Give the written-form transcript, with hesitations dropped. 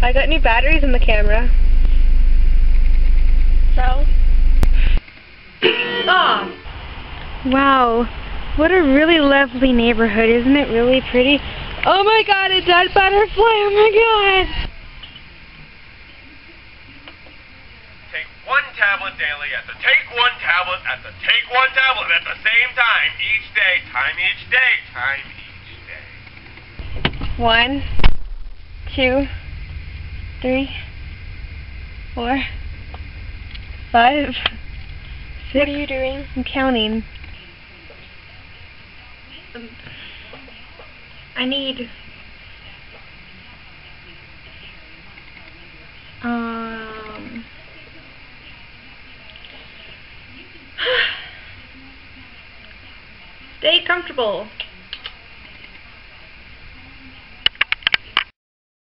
I got new batteries in the camera. So? Stop! Wow. What a really lovely neighborhood. Isn't it really pretty? Oh my god, a dead butterfly! Oh my god! Take one tablet daily at the take one tablet at the take one tablet at the same time each day. Time each day. Time each day. 1, 2, 3, 4, 5, 6. What are you doing? I'm counting. I need stay comfortable.